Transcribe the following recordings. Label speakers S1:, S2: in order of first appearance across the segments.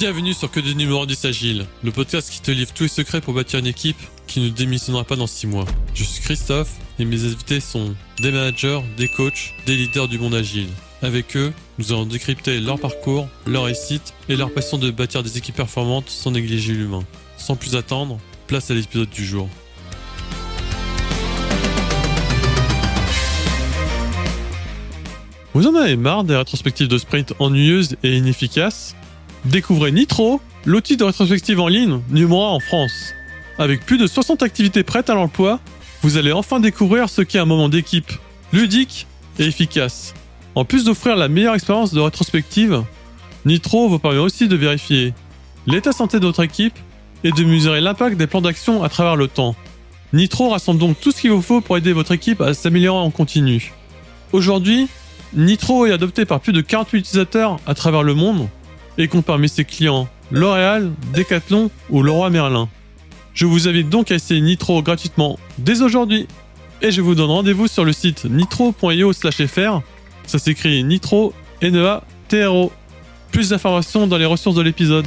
S1: Bienvenue sur Que des numéros 10 Agile, le podcast qui te livre tous les secrets pour bâtir une équipe qui ne démissionnera pas dans 6 mois. Je suis Christophe et mes invités sont des managers, des coachs, des leaders du monde agile. Avec eux, nous allons décrypter leur parcours, leur réussite et leur passion de bâtir des équipes performantes sans négliger l'humain. Sans plus attendre, place à l'épisode du jour. Vous en avez marre des rétrospectives de sprint ennuyeuses et inefficaces ? Découvrez Nitro, l'outil de rétrospective en ligne numéro 1 en France. Avec plus de 60 activités prêtes à l'emploi, vous allez enfin découvrir ce qu'est un moment d'équipe, ludique et efficace. En plus d'offrir la meilleure expérience de rétrospective, Nitro vous permet aussi de vérifier l'état santé de votre équipe et de mesurer l'impact des plans d'action à travers le temps. Nitro rassemble donc tout ce qu'il vous faut pour aider votre équipe à s'améliorer en continu. Aujourd'hui, Nitro est adopté par plus de 48 utilisateurs à travers le monde et compte parmi ses clients L'Oréal, Decathlon ou Leroy Merlin. Je vous invite donc à essayer Nitro gratuitement dès aujourd'hui. Et je vous donne rendez-vous sur le site nitro.io/fr. Ça s'écrit Nitro, N-E-A-T-R-O. Plus d'informations dans les ressources de l'épisode.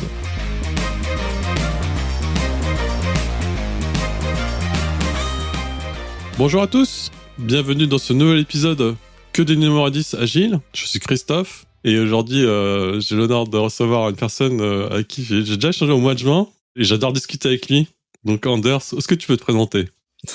S1: Bonjour à tous, bienvenue dans ce nouvel épisode Que des numéros 10 Agile. Je suis Christophe. Et aujourd'hui, j'ai l'honneur de recevoir une personne avec qui j'ai déjà échangé au mois de juin. Et j'adore discuter avec lui. Donc Anders, est-ce que tu peux te présenter ?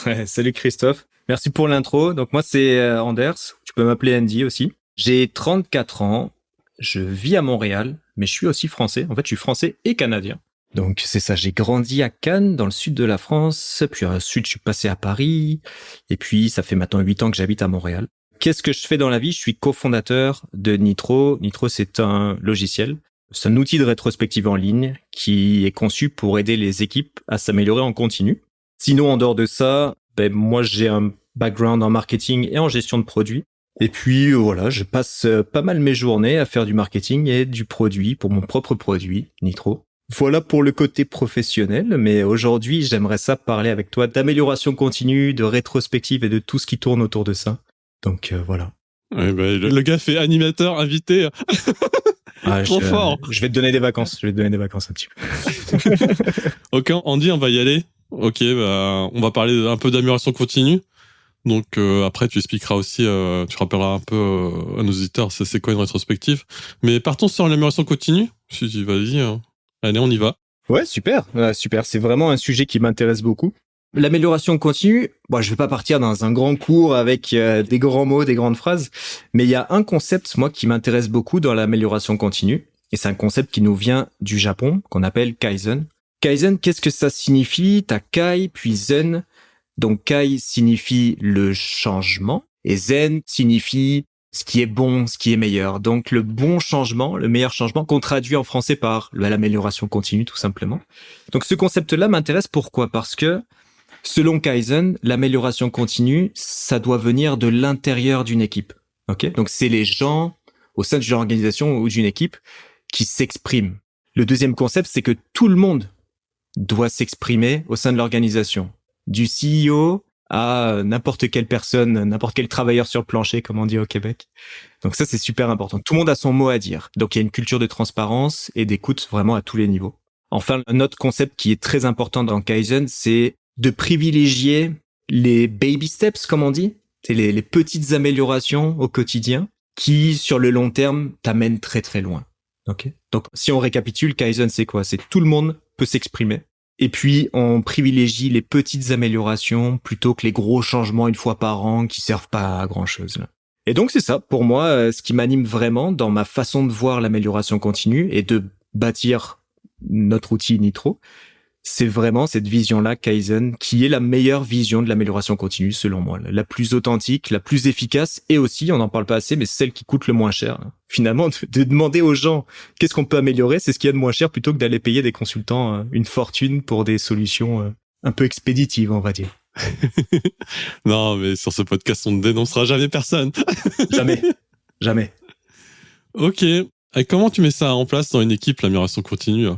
S2: Ouais, salut Christophe. Merci pour l'intro. Donc moi, c'est Anders. Tu peux m'appeler Andy aussi. J'ai 34 ans. Je vis à Montréal, mais je suis aussi français. En fait, je suis français et canadien. Donc c'est ça, j'ai grandi à Cannes, dans le sud de la France. Puis ensuite, je suis passé à Paris. Et puis, ça fait maintenant 8 ans que j'habite à Montréal. Qu'est-ce que je fais dans la vie ? Je suis cofondateur de Nitro. Nitro, c'est un logiciel. C'est un outil de rétrospective en ligne qui est conçu pour aider les équipes à s'améliorer en continu. Sinon, en dehors de ça, moi, j'ai un background en marketing et en gestion de produits. Et puis, voilà, je passe pas mal mes journées à faire du marketing et du produit pour mon propre produit, Nitro. Voilà pour le côté professionnel, mais aujourd'hui, j'aimerais parler avec toi d'amélioration continue, de rétrospective et de tout ce qui tourne autour de ça. Donc voilà.
S1: Ouais, le gars fait animateur, invité. Trop fort.
S2: Je vais te donner des vacances. un petit peu.
S1: Ok, Andy, on va y aller. Ok, on va parler un peu d'amélioration continue. Donc après, tu expliqueras aussi, tu rappelleras un peu à nos auditeurs c'est quoi une rétrospective. Mais partons sur l'amélioration continue. Je dis, vas-y, allez, on y va.
S2: Ouais, super. C'est vraiment un sujet qui m'intéresse beaucoup. L'amélioration continue, je vais pas partir dans un grand cours avec des grands mots, des grandes phrases, mais il y a un concept, moi, qui m'intéresse beaucoup dans l'amélioration continue, et c'est un concept qui nous vient du Japon, qu'on appelle Kaizen. Kaizen, qu'est-ce que ça signifie ? T'as Kai, puis Zen. Donc Kai signifie le changement, et Zen signifie ce qui est bon, ce qui est meilleur. Donc le bon changement, le meilleur changement, qu'on traduit en français par l'amélioration continue, tout simplement. Donc ce concept-là m'intéresse, pourquoi ? Parce que selon Kaizen, l'amélioration continue, ça doit venir de l'intérieur d'une équipe. Ok ? Donc, c'est les gens au sein d'une organisation ou d'une équipe qui s'expriment. Le deuxième concept, c'est que tout le monde doit s'exprimer au sein de l'organisation. Du CEO à n'importe quelle personne, n'importe quel travailleur sur le plancher, comme on dit au Québec. Donc ça, c'est super important. Tout le monde a son mot à dire. Donc, il y a une culture de transparence et d'écoute vraiment à tous les niveaux. Enfin, un autre concept qui est très important dans Kaizen, c'est de privilégier les baby steps, comme on dit, c'est les petites améliorations au quotidien qui, sur le long terme, t'amènent très très loin. Okay ? Donc, si on récapitule, Kaizen, c'est quoi ? C'est tout le monde peut s'exprimer. Et puis, on privilégie les petites améliorations plutôt que les gros changements une fois par an qui servent pas à grand-chose. Et donc, c'est ça, pour moi, ce qui m'anime vraiment dans ma façon de voir l'amélioration continue et de bâtir notre outil Nitro. C'est vraiment cette vision-là, Kaizen, qui est la meilleure vision de l'amélioration continue, selon moi. La plus authentique, la plus efficace, et aussi, on n'en parle pas assez, mais celle qui coûte le moins cher. Finalement, de demander aux gens qu'est-ce qu'on peut améliorer, c'est ce qu'il y a de moins cher, plutôt que d'aller payer des consultants une fortune pour des solutions un peu expéditives, on va dire.
S1: Non, mais sur ce podcast, on ne dénoncera jamais personne.
S2: Jamais.
S1: Ok. Et comment tu mets ça en place dans une équipe, l'amélioration continue ?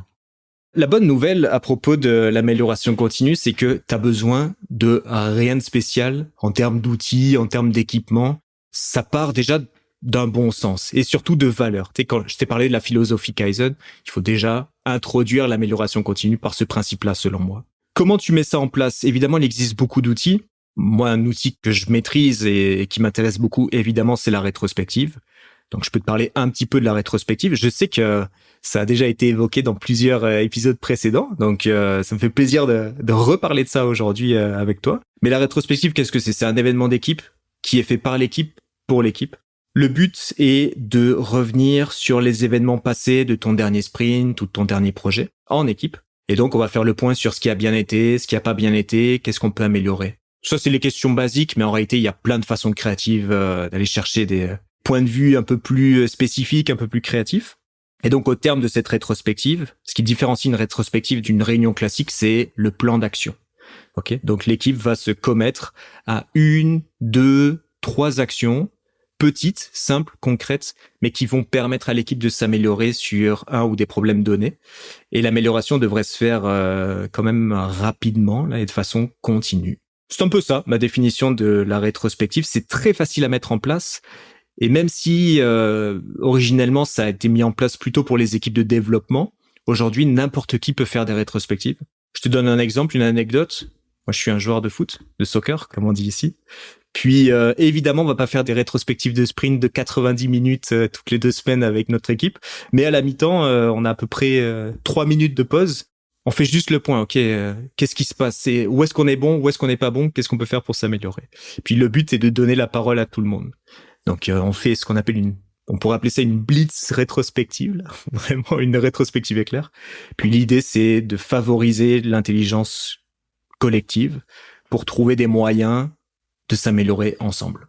S2: La bonne nouvelle à propos de l'amélioration continue, c'est que t'as besoin de rien de spécial en termes d'outils, en termes d'équipement. Ça part déjà d'un bon sens et surtout de valeur. Tu sais, quand je t'ai parlé de la philosophie Kaizen, il faut déjà introduire l'amélioration continue par ce principe-là, selon moi. Comment tu mets ça en place? Évidemment, il existe beaucoup d'outils. Moi, un outil que je maîtrise et qui m'intéresse beaucoup, évidemment, c'est la rétrospective. Donc, je peux te parler un petit peu de la rétrospective. Je sais que ça a déjà été évoqué dans plusieurs épisodes précédents. Donc, ça me fait plaisir de reparler de ça aujourd'hui avec toi. Mais la rétrospective, qu'est-ce que c'est? C'est un événement d'équipe qui est fait par l'équipe pour l'équipe. Le but est de revenir sur les événements passés de ton dernier sprint ou de ton dernier projet en équipe. Et donc, on va faire le point sur ce qui a bien été, ce qui a pas bien été, qu'est-ce qu'on peut améliorer. Ça, c'est les questions basiques, mais en réalité, il y a plein de façons créatives d'aller chercher des points de vue un peu plus spécifiques, un peu plus créatifs. Et donc, au terme de cette rétrospective, ce qui différencie une rétrospective d'une réunion classique, c'est le plan d'action. Ok, donc l'équipe va se commettre à 1, 2, 3 actions petites, simples, concrètes, mais qui vont permettre à l'équipe de s'améliorer sur un ou des problèmes donnés. Et l'amélioration devrait se faire quand même rapidement là, et de façon continue. C'est un peu ça, ma définition de la rétrospective. C'est très facile à mettre en place. Et même si originellement ça a été mis en place plutôt pour les équipes de développement, aujourd'hui n'importe qui peut faire des rétrospectives. Je te donne un exemple, une anecdote. Moi, je suis un joueur de foot, de soccer, comme on dit ici. Puis, évidemment, on va pas faire des rétrospectives de sprint de 90 minutes toutes les 2 semaines avec notre équipe. Mais à la mi-temps, on a à peu près 3 minutes de pause. On fait juste le point. OK, qu'est-ce qui se passe? C'est où est-ce qu'on est bon? Où est-ce qu'on n'est pas bon? Qu'est-ce qu'on peut faire pour s'améliorer? Puis, le but est de donner la parole à tout le monde. Donc, on fait ce qu'on appelle on pourrait appeler ça une blitz rétrospective, là. Vraiment une rétrospective éclair. Puis, l'idée, c'est de favoriser l'intelligence collective pour trouver des moyens de s'améliorer ensemble.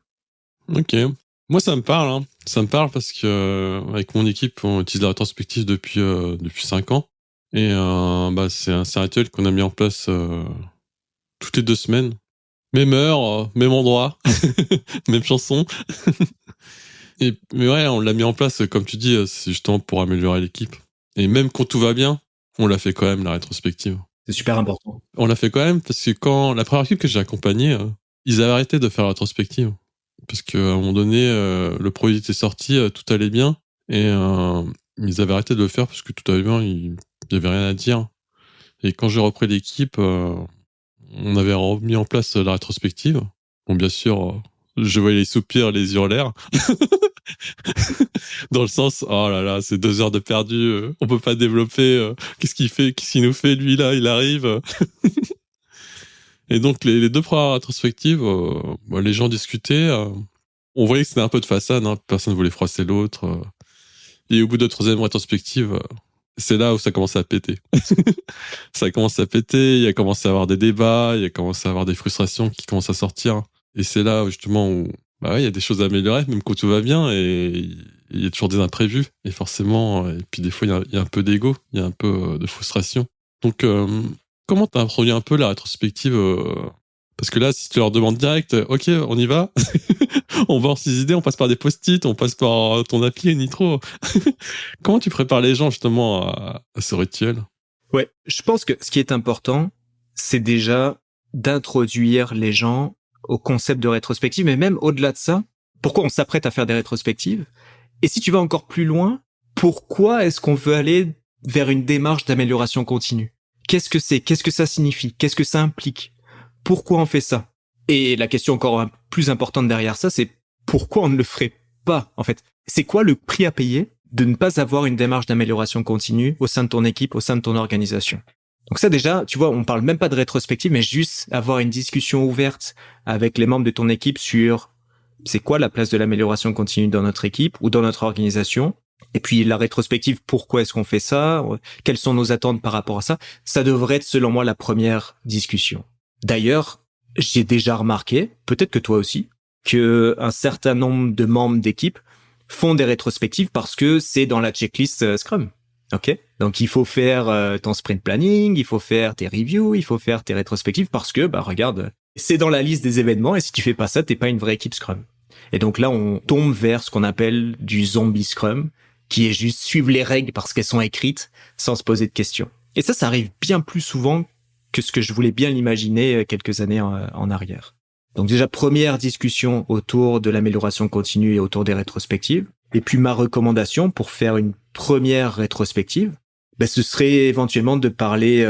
S1: Ok. Moi, ça me parle. Hein. Ça me parle parce que avec mon équipe, on utilise la rétrospective depuis 5 ans. Et c'est un rituel qu'on a mis en place toutes les 2 semaines. Même heure, même endroit, même chanson. Mais ouais, on l'a mis en place, comme tu dis, c'est justement pour améliorer l'équipe. Et même quand tout va bien, on l'a fait quand même, la rétrospective.
S2: C'est super important.
S1: On l'a fait quand même parce que quand la première équipe que j'ai accompagnée, ils avaient arrêté de faire la rétrospective. Parce qu'à un moment donné, le produit était sorti, tout allait bien. Et ils avaient arrêté de le faire parce que tout allait bien, il y avait rien à dire. Et quand j'ai repris l'équipe, on avait remis en place la rétrospective. Bon, bien sûr, je voyais les soupirs, les yeux en l'air. Dans le sens, oh là là, c'est 2 heures de perdu, on peut pas développer, qu'est-ce qu'il fait, qu'est-ce qu'il nous fait, lui là, il arrive. Et donc, les 2 premières rétrospectives, les gens discutaient, on voyait que c'était un peu de façade, hein, personne voulait froisser l'autre. Et au bout de la 3e rétrospective, c'est là où ça commence à péter. Ça commence à péter, il y a commencé à avoir des débats, il y a commencé à avoir des frustrations qui commencent à sortir. Et c'est là, justement, où il y a des choses à améliorer, même quand tout va bien, et il y a toujours des imprévus. Et forcément, et puis des fois, il y a un peu d'ego, il y a un peu de frustration. Donc, comment t'as introduit un peu la rétrospective parce que là, si tu leur demandes direct, ok, on y va, on va en 6 idées, on passe par des post-it, on passe par ton appli Nitro. Comment tu prépares les gens justement à ce rituel?
S2: Ouais, je pense que ce qui est important, c'est déjà d'introduire les gens au concept de rétrospective, mais même au-delà de ça, pourquoi on s'apprête à faire des rétrospectives? Et si tu vas encore plus loin, pourquoi est-ce qu'on veut aller vers une démarche d'amélioration continue? Qu'est-ce que c'est? Qu'est-ce que ça signifie? Qu'est-ce que ça implique? Pourquoi on fait ça? Et la question encore plus importante derrière ça, c'est pourquoi on ne le ferait pas, en fait? C'est quoi le prix à payer de ne pas avoir une démarche d'amélioration continue au sein de ton équipe, au sein de ton organisation? Donc ça déjà, tu vois, on parle même pas de rétrospective, mais juste avoir une discussion ouverte avec les membres de ton équipe sur c'est quoi la place de l'amélioration continue dans notre équipe ou dans notre organisation. Et puis la rétrospective, pourquoi est-ce qu'on fait ça? Quelles sont nos attentes par rapport à ça? Ça devrait être, selon moi, la première discussion. D'ailleurs, j'ai déjà remarqué, peut-être que toi aussi, que un certain nombre de membres d'équipe font des rétrospectives parce que c'est dans la checklist Scrum. Ok, donc il faut faire ton sprint planning, il faut faire tes reviews, il faut faire tes rétrospectives parce que regarde, c'est dans la liste des événements et si tu fais pas ça, t'es pas une vraie équipe Scrum. Et donc là, on tombe vers ce qu'on appelle du zombie Scrum, qui est juste suivre les règles parce qu'elles sont écrites sans se poser de questions. Et ça arrive bien plus souvent que ce que je voulais bien l'imaginer quelques années en arrière. Donc déjà, première discussion autour de l'amélioration continue et autour des rétrospectives. Et puis ma recommandation pour faire une première rétrospective, ce serait éventuellement de parler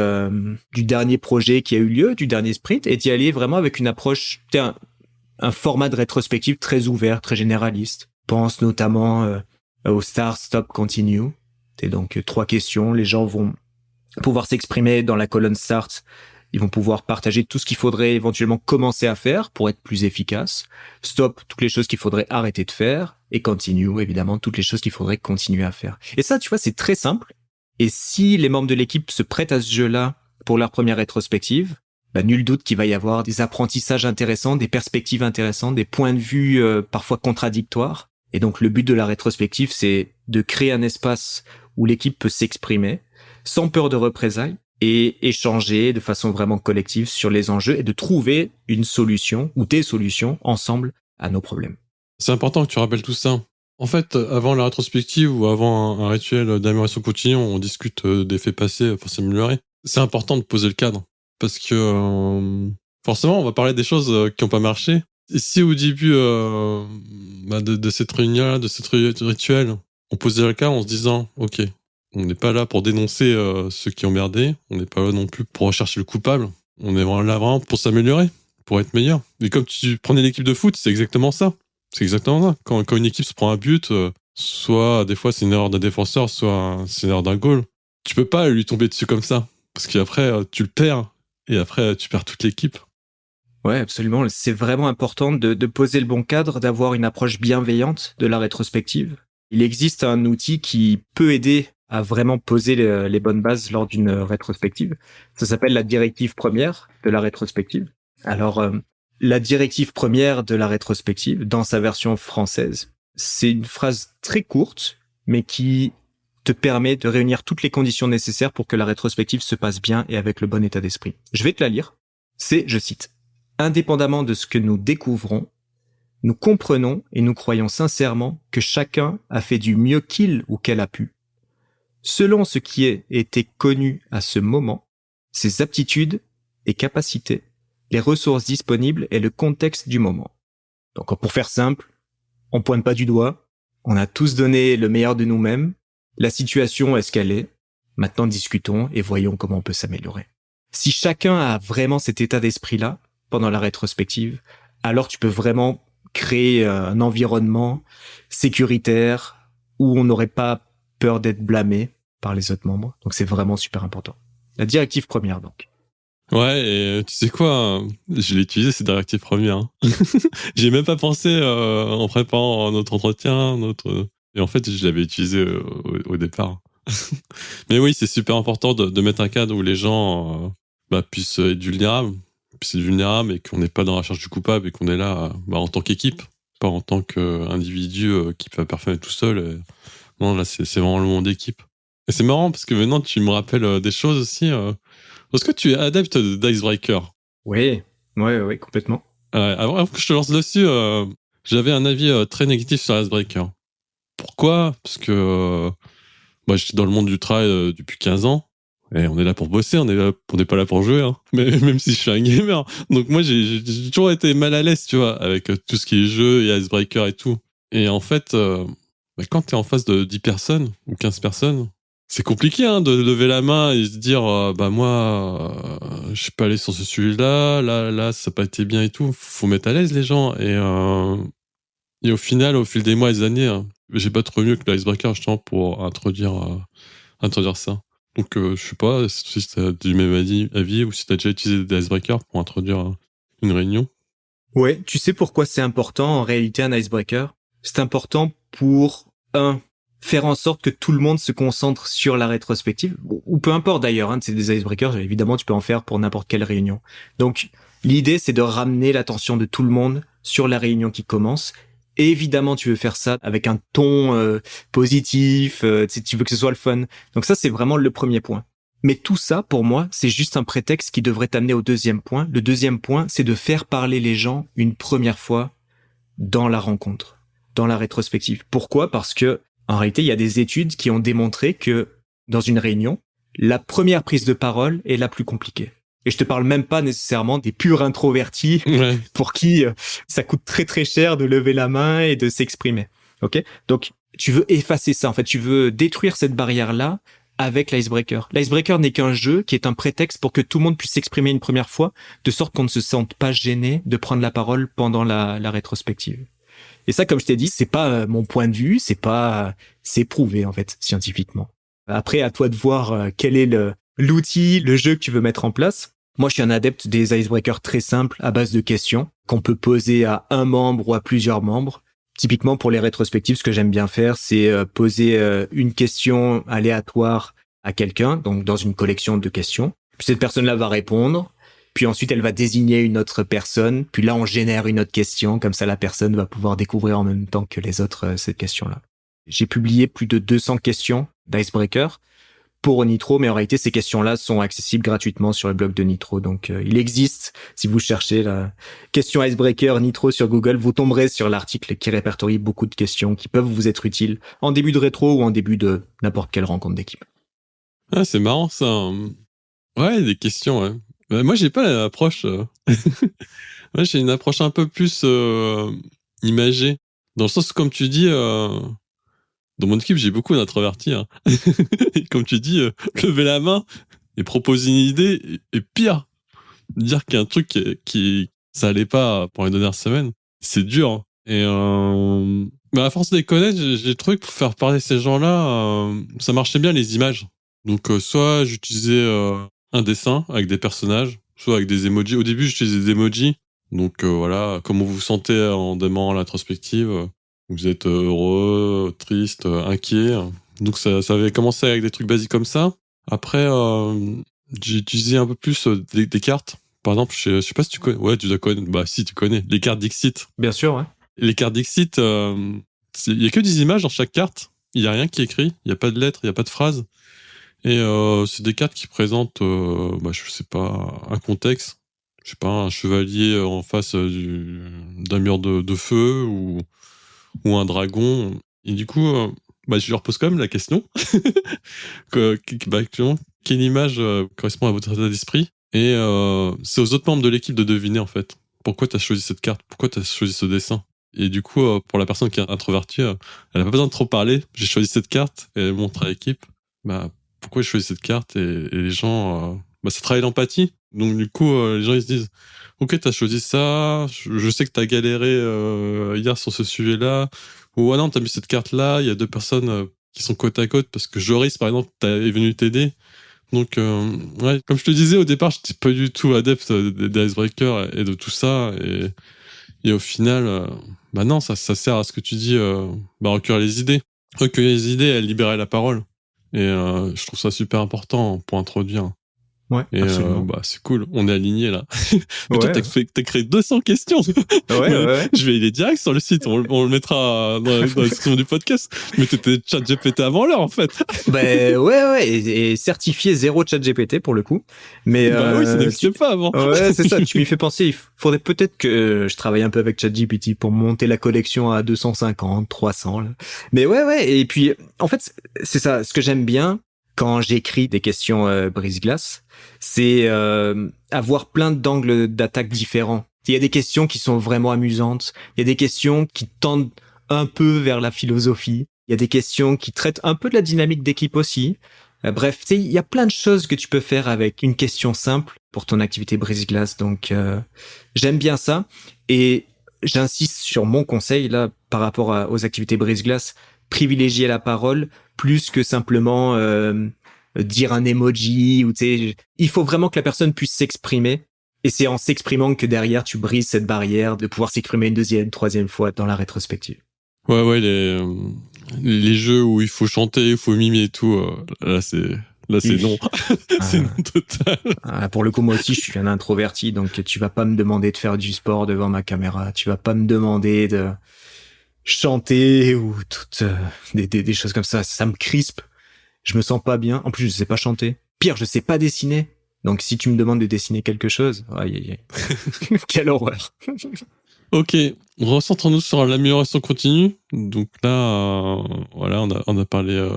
S2: du dernier projet qui a eu lieu, du dernier sprint, et d'y aller vraiment avec une approche, un format de rétrospective très ouvert, très généraliste. Pense notamment au Start, Stop, Continue. C'est donc 3 questions. Les gens vont pouvoir s'exprimer dans la colonne Start. Ils vont pouvoir partager tout ce qu'il faudrait éventuellement commencer à faire pour être plus efficace. Stop, toutes les choses qu'il faudrait arrêter de faire. Et Continue, évidemment, toutes les choses qu'il faudrait continuer à faire. Et ça, tu vois, c'est très simple. Et si les membres de l'équipe se prêtent à ce jeu-là pour leur première rétrospective, nul doute qu'il va y avoir des apprentissages intéressants, des perspectives intéressantes, des points de vue parfois contradictoires. Et donc le but de la rétrospective, c'est de créer un espace où l'équipe peut s'exprimer sans peur de représailles et échanger de façon vraiment collective sur les enjeux et de trouver une solution ou des solutions ensemble à nos problèmes.
S1: C'est important que tu rappelles tout ça. En fait, avant la rétrospective ou avant un rituel d'amélioration continue, on discute des faits passés pour s'améliorer. C'est important de poser le cadre parce que forcément, on va parler des choses qui n'ont pas marché. Et si au début de cette réunion-là, de cette rituel, on posait le cadre en se disant « Ok, on n'est pas là pour dénoncer ceux qui ont merdé, on n'est pas là non plus pour rechercher le coupable, on est là vraiment pour s'améliorer, pour être meilleur. » Et comme tu prenais l'équipe de foot, c'est exactement ça. C'est exactement ça. Quand une équipe se prend un but, soit des fois c'est une erreur d'un défenseur, soit c'est une erreur d'un goal, tu peux pas lui tomber dessus comme ça. Parce qu'après, tu le perds. Et après, tu perds toute l'équipe.
S2: Ouais, absolument. C'est vraiment important de poser le bon cadre, d'avoir une approche bienveillante de la rétrospective. Il existe un outil qui peut aider à vraiment poser les bonnes bases lors d'une rétrospective. Ça s'appelle la directive première de la rétrospective. Alors, la directive première de la rétrospective, dans sa version française, c'est une phrase très courte, mais qui te permet de réunir toutes les conditions nécessaires pour que la rétrospective se passe bien et avec le bon état d'esprit. Je vais te la lire. C'est, je cite, « Indépendamment de ce que nous découvrons, nous comprenons et nous croyons sincèrement que chacun a fait du mieux qu'il ou qu'elle a pu. Selon ce qui a été connu à ce moment, ses aptitudes et capacités, les ressources disponibles et le contexte du moment. » Donc pour faire simple, on pointe pas du doigt, on a tous donné le meilleur de nous-mêmes, la situation est ce qu'elle est, maintenant discutons et voyons comment on peut s'améliorer. Si chacun a vraiment cet état d'esprit-là pendant la rétrospective, alors tu peux vraiment créer un environnement sécuritaire où on n'aurait pas peur d'être blâmé par les autres membres. Donc c'est vraiment super important. La directive première donc.
S1: Ouais, et tu sais quoi, je l'ai utilisé cette directive première. Hein. J'ai même pas pensé en préparant notre entretien, et en fait je l'avais utilisé au départ. Mais oui, c'est super important de mettre un cadre où les gens puissent être vulnérables, et qu'on n'est pas dans la recherche du coupable et qu'on est là en tant qu'équipe, pas en tant qu'individu qui peut performer tout seul. Non, là c'est vraiment le monde d'équipe. Et c'est marrant parce que maintenant tu me rappelles des choses aussi. Est-ce que tu es adepte d'Icebreaker?
S2: Oui, complètement.
S1: Avant que je te lance dessus, j'avais un avis très négatif sur Icebreaker. Pourquoi? Parce que j'étais dans le monde du travail depuis 15 ans. Et on est là pour bosser, on n'est pas là pour jouer, hein. Mais même si je suis un gamer. Donc moi, j'ai toujours été mal à l'aise, tu vois, avec tout ce qui est jeu et Icebreaker et tout. Et en fait, quand t'es en face de 10 personnes ou 15 personnes, c'est compliqué de lever la main et se dire moi je suis pas allé sur ce sujet-là, là ça n'a pas été bien et tout. Faut mettre à l'aise les gens et au final, au fil des mois et des années, j'ai pas trouvé mieux que l'Icebreaker justement pour introduire ça. Donc je sais pas si tu as du même avis ou si tu as déjà utilisé des Icebreakers pour introduire une réunion.
S2: Ouais, tu sais pourquoi c'est important en réalité un icebreaker? C'est important pour faire en sorte que tout le monde se concentre sur la rétrospective, ou peu importe d'ailleurs, c'est des icebreakers, évidemment tu peux en faire pour n'importe quelle réunion. Donc l'idée c'est de ramener l'attention de tout le monde sur la réunion qui commence. Et évidemment tu veux faire ça avec un ton positif, tu veux que ce soit le fun. Donc ça c'est vraiment le premier point. Mais tout ça pour moi c'est juste un prétexte qui devrait t'amener au deuxième point. Le deuxième point c'est de faire parler les gens une première fois dans la rencontre, dans la rétrospective. Pourquoi? Parce que en réalité, il y a des études qui ont démontré que dans une réunion, la première prise de parole est la plus compliquée. Et je te parle même pas nécessairement des purs introvertis
S1: Ouais.
S2: pour qui ça coûte très très cher de lever la main et de s'exprimer. Ok? Donc, tu veux effacer ça. En fait, tu veux détruire cette barrière-là avec l'icebreaker. L'icebreaker n'est qu'un jeu qui est un prétexte pour que tout le monde puisse s'exprimer une première fois, de sorte qu'on ne se sente pas gêné de prendre la parole pendant la rétrospective. Et ça, comme je t'ai dit, c'est pas mon point de vue, c'est prouvé, en fait, scientifiquement. Après, à toi de voir quel est l'outil, le jeu que tu veux mettre en place. Moi, je suis un adepte des icebreakers très simples à base de questions qu'on peut poser à un membre ou à plusieurs membres. Typiquement, pour les rétrospectives, ce que j'aime bien faire, c'est poser une question aléatoire à quelqu'un, donc dans une collection de questions. Puis cette personne-là va répondre. Puis ensuite, elle va désigner une autre personne. Puis là, on génère une autre question. Comme ça, la personne va pouvoir découvrir en même temps que les autres cette question-là. J'ai publié plus de 200 questions d'icebreaker pour Nitro, mais en réalité, ces questions-là sont accessibles gratuitement sur le blog de Nitro. Donc, il existe, si vous cherchez la question icebreaker Nitro sur Google, vous tomberez sur l'article qui répertorie beaucoup de questions qui peuvent vous être utiles en début de rétro ou en début de n'importe quelle rencontre d'équipe.
S1: Ah, c'est marrant ça. Ouais, des questions, ouais. Moi, j'ai pas l'approche. Moi, j'ai une approche un peu plus imagée. Dans le sens où, comme tu dis, dans mon équipe, j'ai beaucoup d'introvertis. Hein. Et comme tu dis, lever la main et proposer une idée, et pire, dire qu'il y a un truc ça allait pas pour les dernières semaines, c'est dur. Hein. Et à force de les connaître, j'ai des trucs pour faire parler ces gens-là. Ça marchait bien les images. Donc, soit j'utilisais un dessin avec des personnages, soit avec des emojis. Au début, j'utilisais des emojis. Donc voilà, comment vous vous sentez en démarrant l'introspective. Vous êtes heureux, triste, inquiet. Donc ça avait commencé avec des trucs basiques comme ça. Après, j'ai utilisé un peu plus des cartes. Par exemple, je sais pas si tu connais. Ouais, tu dois connaître. Bah si, tu connais. Les cartes Dixit.
S2: Bien sûr, ouais.
S1: Les cartes Dixit, il y a que des images dans chaque carte. Il y a rien qui est écrit. Il y a pas de lettres, il y a pas de phrases. Et c'est des cartes qui présentent, je sais pas, un contexte. Je sais pas, un chevalier en face d'un mur de feu ou un dragon. Et du coup, je leur pose quand même la question actuellement, quelle image correspond à votre état d'esprit. Et c'est aux autres membres de l'équipe de deviner, en fait, pourquoi tu as choisi cette carte, pourquoi tu as choisi ce dessin. Et du coup, pour la personne qui est introvertie, elle n'a pas besoin de trop parler. J'ai choisi cette carte et elle montre à l'équipe pourquoi j'ai choisi cette carte. Et les gens, ça travaille l'empathie. Donc du coup, les gens ils se disent ok, t'as choisi ça, je sais que t'as galéré hier sur ce sujet-là, ou ah non, t'as mis cette carte-là, il y a deux personnes qui sont côte à côte, parce que Joris, par exemple, est venu t'aider. Donc, ouais, comme je te disais au départ, j'étais pas du tout adepte des icebreakers et de tout ça, et au final, non, ça sert à ce que tu dis, recueillir les idées. Recueillir les idées et libérer la parole. Et je trouve ça super important pour introduire.
S2: Ouais,
S1: et c'est cool, on est alignés là. Mais
S2: ouais,
S1: toi, t'as créé 200 questions.
S2: Ouais.
S1: Je vais y aller direct sur le site, on le mettra dans la description du podcast. Mais t'étais ChatGPT avant l'heure en fait.
S2: Ouais, et certifié zéro ChatGPT pour le coup. Mais
S1: oui, ça n'existait pas avant.
S2: Ouais, c'est ça. Tu m'y fais penser. Il faudrait peut-être que je travaille un peu avec ChatGPT pour monter la collection à 250, 300. Là. Mais ouais. Et puis, en fait, c'est ça. Ce que j'aime bien quand j'écris des questions brise-glace, c'est avoir plein d'angles d'attaque différents. Il y a des questions qui sont vraiment amusantes. Il y a des questions qui tendent un peu vers la philosophie. Il y a des questions qui traitent un peu de la dynamique d'équipe aussi. Bref, tu sais, il y a plein de choses que tu peux faire avec une question simple pour ton activité brise-glace. Donc, j'aime bien ça. Et j'insiste sur mon conseil, là, par rapport aux activités brise-glace, privilégier la parole plus que simplement dire un emoji. Ou, tu sais, il faut vraiment que la personne puisse s'exprimer. Et c'est en s'exprimant que derrière, tu brises cette barrière de pouvoir s'exprimer une deuxième, troisième fois dans la rétrospective.
S1: Ouais, les jeux où il faut chanter, il faut mimer et tout, là c'est non. C'est non total.
S2: Pour le coup, moi aussi, je suis un introverti, donc tu vas pas me demander de faire du sport devant ma caméra. Tu vas pas me demander de chanter ou toutes des choses comme ça. Ça me crispe. Je me sens pas bien. En plus, je sais pas chanter. Pire, je sais pas dessiner. Donc, si tu me demandes de dessiner quelque chose, aïe. Quelle horreur.
S1: Ok, recentrons-nous sur l'amélioration continue. Donc là, on a parlé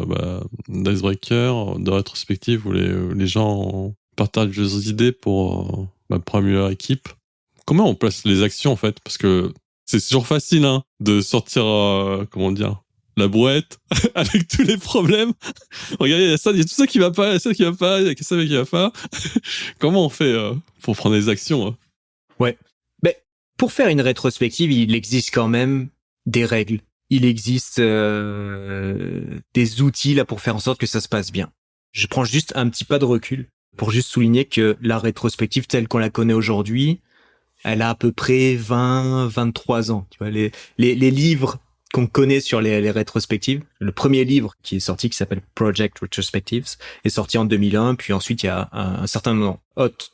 S1: d'icebreaker, de rétrospective où les gens partageuses d'idées pour améliorer l'équipe. Comment on place les actions, en fait? Parce que c'est toujours facile, hein, de sortir, la brouette avec tous les problèmes. Regardez, il y a tout ça qui va pas, il y a ça qui va pas, il y a ça qui va pas. Comment on fait pour prendre des actions, hein?
S2: Ouais. Mais pour faire une rétrospective, il existe quand même des règles. Il existe des outils là pour faire en sorte que ça se passe bien. Je prends juste un petit pas de recul pour juste souligner que la rétrospective telle qu'on la connaît aujourd'hui, elle a à peu près 23 ans. Tu vois, les livres qu'on connaît sur les rétrospectives, le premier livre qui est sorti, qui s'appelle Project Retrospectives, est sorti en 2001, puis ensuite il y a un certain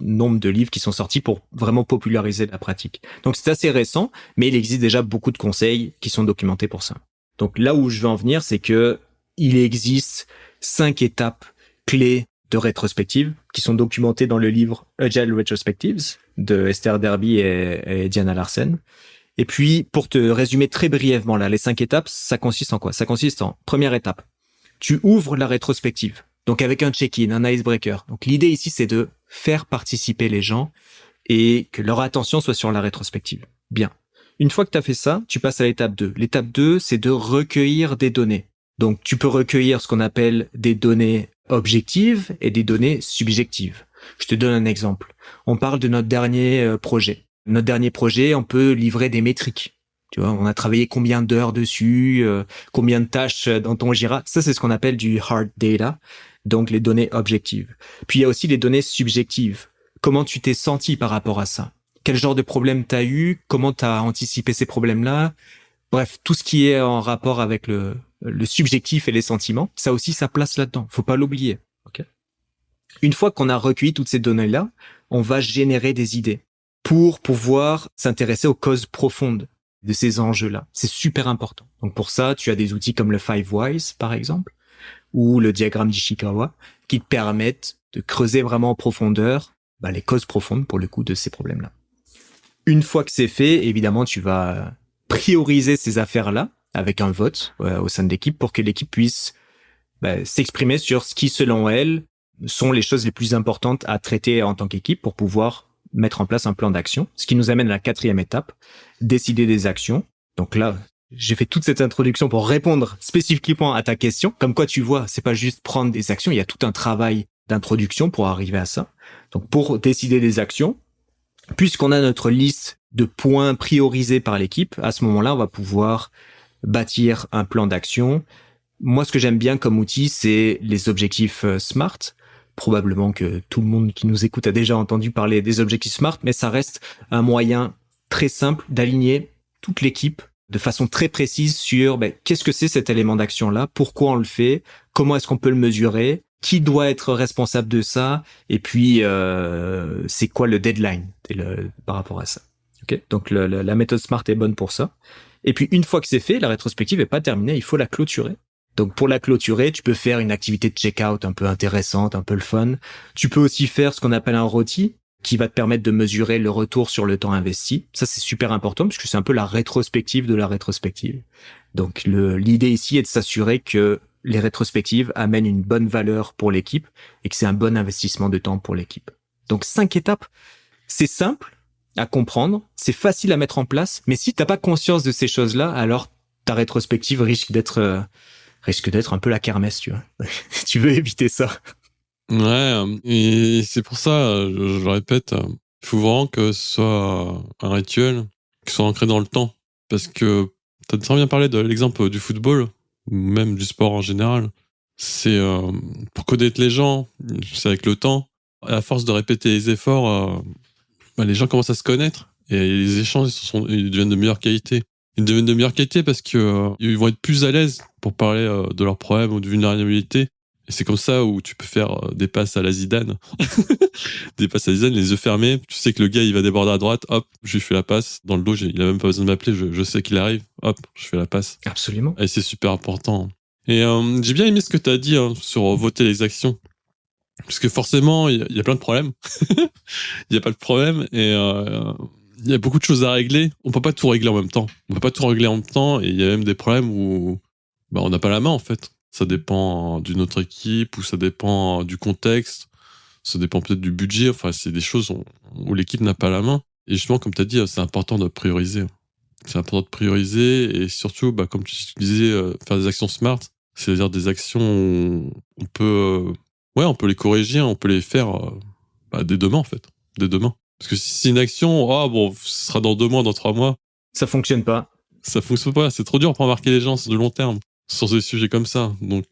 S2: nombre de livres qui sont sortis pour vraiment populariser la pratique. Donc c'est assez récent, mais il existe déjà beaucoup de conseils qui sont documentés pour ça. Donc là où je veux en venir, c'est que il existe 5 étapes clés de rétrospective qui sont documentées dans le livre Agile Retrospectives de Esther Derby et Diana Larsen. Et puis, pour te résumer très brièvement là, les 5 étapes, ça consiste en quoi? Ça consiste en, première étape, tu ouvres la rétrospective. Donc avec un check-in, un icebreaker. Donc l'idée ici, c'est de faire participer les gens et que leur attention soit sur la rétrospective. Bien. Une fois que tu as fait ça, tu passes à l'étape 2. L'étape 2, c'est de recueillir des données. Donc tu peux recueillir ce qu'on appelle des données objectives et des données subjectives. Je te donne un exemple. On parle de notre dernier projet. Notre dernier projet, on peut livrer des métriques. Tu vois, on a travaillé combien d'heures dessus, combien de tâches dans ton Jira. Ça, c'est ce qu'on appelle du hard data, donc les données objectives. Puis il y a aussi les données subjectives. Comment tu t'es senti par rapport à ça? Quel genre de problème t'as eu? Comment t'as anticipé ces problèmes-là? Bref, tout ce qui est en rapport avec le subjectif et les sentiments, ça aussi, ça place là-dedans. Faut pas l'oublier. Okay. Une fois qu'on a recueilli toutes ces données-là, on va générer des idées pour pouvoir s'intéresser aux causes profondes de ces enjeux-là. C'est super important. Donc pour ça, tu as des outils comme le 5 Whys, par exemple, ou le diagramme d'Ishikawa, qui te permettent de creuser vraiment en profondeur les causes profondes, pour le coup, de ces problèmes-là. Une fois que c'est fait, évidemment, tu vas prioriser ces affaires-là avec un vote au sein de l'équipe pour que l'équipe puisse s'exprimer sur ce qui, selon elle, sont les choses les plus importantes à traiter en tant qu'équipe pour pouvoir mettre en place un plan d'action. Ce qui nous amène à la 4e étape, décider des actions. Donc là, j'ai fait toute cette introduction pour répondre spécifiquement à ta question. Comme quoi, tu vois, c'est pas juste prendre des actions, il y a tout un travail d'introduction pour arriver à ça. Donc pour décider des actions, puisqu'on a notre liste de points priorisés par l'équipe, à ce moment-là, on va pouvoir bâtir un plan d'action. Moi, ce que j'aime bien comme outil, c'est les objectifs SMART. Probablement que tout le monde qui nous écoute a déjà entendu parler des objectifs SMART, mais ça reste un moyen très simple d'aligner toute l'équipe de façon très précise sur qu'est-ce que c'est cet élément d'action-là, pourquoi on le fait, comment est-ce qu'on peut le mesurer, qui doit être responsable de ça, et puis c'est quoi le deadline par rapport à ça. Okay. Donc la méthode SMART est bonne pour ça. Et puis une fois que c'est fait, la rétrospective est pas terminée, il faut la clôturer. Donc pour la clôturer, tu peux faire une activité de check-out un peu intéressante, un peu le fun. Tu peux aussi faire ce qu'on appelle un ROTI, qui va te permettre de mesurer le retour sur le temps investi. Ça, c'est super important puisque c'est un peu la rétrospective de la rétrospective. Donc l'idée ici est de s'assurer que les rétrospectives amènent une bonne valeur pour l'équipe et que c'est un bon investissement de temps pour l'équipe. Donc 5 étapes, c'est simple à comprendre, c'est facile à mettre en place, mais si t'as pas conscience de ces choses-là, alors ta rétrospective risque d'être un peu la kermesse, tu vois. Tu veux éviter ça.
S1: Ouais, et c'est pour ça, je le répète, il faut vraiment que ce soit un rituel qui soit ancré dans le temps. Parce que tu as très bien parlé de l'exemple du football, ou même du sport en général. C'est pour connaître les gens, c'est avec le temps. À force de répéter les efforts, les gens commencent à se connaître et les échanges ils deviennent de meilleure qualité. Ils deviennent de meilleure qualité parce que ils vont être plus à l'aise pour parler de leurs problèmes ou de vulnérabilité. Et c'est comme ça où tu peux faire des passes à la Zidane. Des passes à la Zidane, les yeux fermés. Tu sais que le gars, il va déborder à droite. Hop, je lui fais la passe. Dans le dos, il a même pas besoin de m'appeler. Je sais qu'il arrive. Hop, je fais la passe.
S2: Absolument.
S1: Et c'est super important. Et j'ai bien aimé ce que tu as dit sur voter les actions. Parce que forcément, il y a plein de problèmes. Il y a pas de problème. Et il y a beaucoup de choses à régler. On peut pas tout régler en même temps. Et il y a même des problèmes où on n'a pas la main, en fait. Ça dépend d'une autre équipe ou ça dépend du contexte. Ça dépend peut-être du budget. Enfin, c'est des choses où l'équipe n'a pas la main. Et justement, comme tu as dit, c'est important de prioriser. C'est important de prioriser et surtout, comme tu disais, faire des actions smart, c'est-à-dire des actions où on peut, on peut les corriger, on peut les faire dès demain en fait, dès demain. Parce que si c'est une action, ce sera dans 2 mois, dans 3 mois,
S2: Ça fonctionne pas.
S1: ça fonctionne pas. C'est trop dur pour embarquer les gens sur de long terme sur des sujets comme ça. Donc,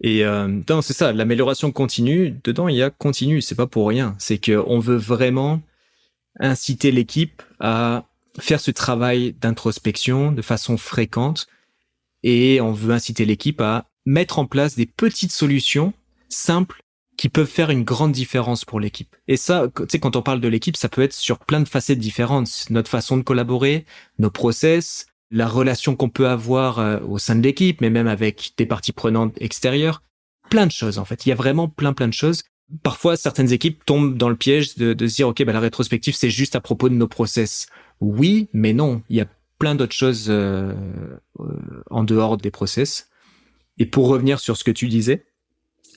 S2: Et non, c'est ça, l'amélioration continue. Dedans, il y a continu. C'est pas pour rien. C'est que on veut vraiment inciter l'équipe à faire ce travail d'introspection de façon fréquente, et on veut inciter l'équipe à mettre en place des petites solutions simples qui peuvent faire une grande différence pour l'équipe. Et ça, tu sais, quand on parle de l'équipe, ça peut être sur plein de facettes différentes. Notre façon de collaborer, nos process, la relation qu'on peut avoir au sein de l'équipe, mais même avec des parties prenantes extérieures. Plein de choses, en fait. Il y a vraiment plein de choses. Parfois, certaines équipes tombent dans le piège de se dire, OK, la rétrospective, c'est juste à propos de nos process. Oui, mais non. Il y a plein d'autres choses en dehors des process. Et pour revenir sur ce que tu disais,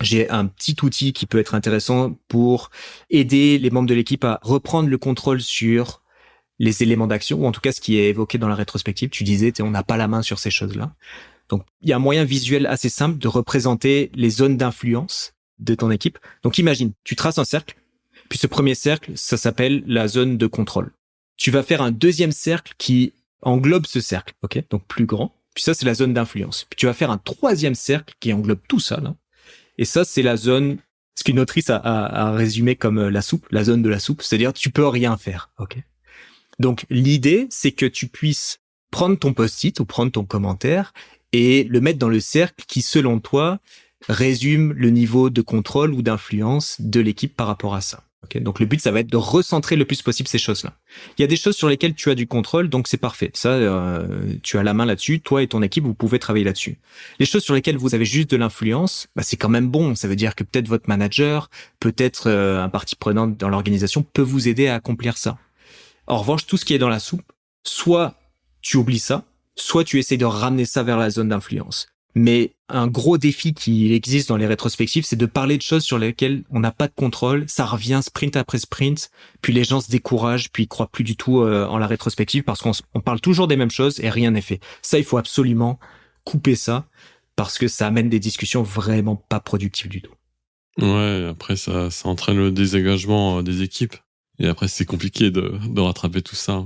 S2: j'ai un petit outil qui peut être intéressant pour aider les membres de l'équipe à reprendre le contrôle sur les éléments d'action, ou en tout cas ce qui est évoqué dans la rétrospective. Tu disais, on n'a pas la main sur ces choses-là. Donc, il y a un moyen visuel assez simple de représenter les zones d'influence de ton équipe. Donc, imagine, tu traces un cercle, puis ce premier cercle, ça s'appelle la zone de contrôle. Tu vas faire un deuxième cercle qui englobe ce cercle, ok, donc plus grand. Puis ça, c'est la zone d'influence. Puis tu vas faire un troisième cercle qui englobe tout ça, là. Et ça, c'est la zone, ce qu'une autrice a résumé comme la soupe, la zone de la soupe, c'est-à-dire tu peux rien faire, ok. Donc l'idée, c'est que tu puisses prendre ton post-it ou prendre ton commentaire et le mettre dans le cercle qui, selon toi, résume le niveau de contrôle ou d'influence de l'équipe par rapport à ça. Okay, donc le but, ça va être de recentrer le plus possible ces choses-là. Il y a des choses sur lesquelles tu as du contrôle, donc c'est parfait. Ça, tu as la main là-dessus. Toi et ton équipe, vous pouvez travailler là-dessus. Les choses sur lesquelles vous avez juste de l'influence, c'est quand même bon. Ça veut dire que peut-être votre manager, peut-être un partie prenante dans l'organisation peut vous aider à accomplir ça. En revanche, tout ce qui est dans la soupe, soit tu oublies ça, soit tu essaies de ramener ça vers la zone d'influence. Mais un gros défi qui existe dans les rétrospectives, c'est de parler de choses sur lesquelles on n'a pas de contrôle. Ça revient sprint après sprint, puis les gens se découragent, puis ils croient plus du tout en la rétrospective parce qu'on parle toujours des mêmes choses et rien n'est fait. Ça, il faut absolument couper ça parce que ça amène des discussions vraiment pas productives du tout.
S1: Ouais, après ça entraîne le désengagement des équipes. Et après, c'est compliqué de rattraper tout ça.